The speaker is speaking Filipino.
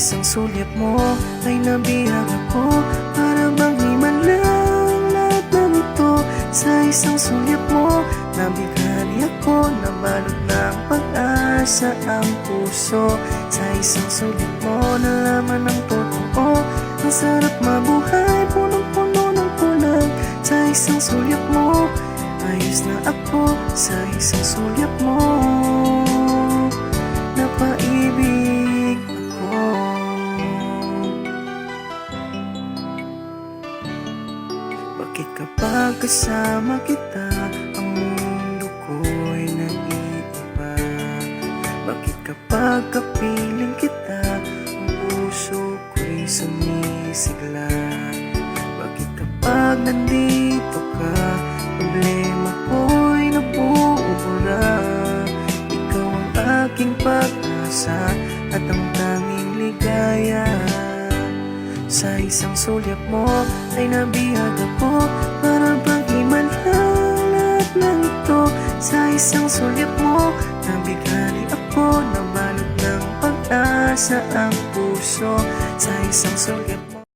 isang sulyap mo ay nabihag ako, para bang himalang lahat ng ito. Sa isang sulyap mo nabighani ako, nabalot ng pag-asa ang puso. Sa isang sulyap mo nalaman ang totoo, ang sarap mabuhay, punong-puno ng kulang. Sa isang sulyap mo ayos na ako, sa isang sulyap mo napaibig ako. Bakit kapag kasama kita ang mundo ko'y nag-iiba? Bakit kapag kapiling kita ang puso ko'y sumisigla? Bakit kapag nandito ka problema ko'y nabuubura? Ikaw ang aking pag-asa at ang tanging ligaya. Sa isang sulyap mo ay nabihag ako, para bang himalang lahat ng ito. Sa isang sulyap mo nabighani ako, nabalot ng pag-asa ang puso. Sa isang sulyap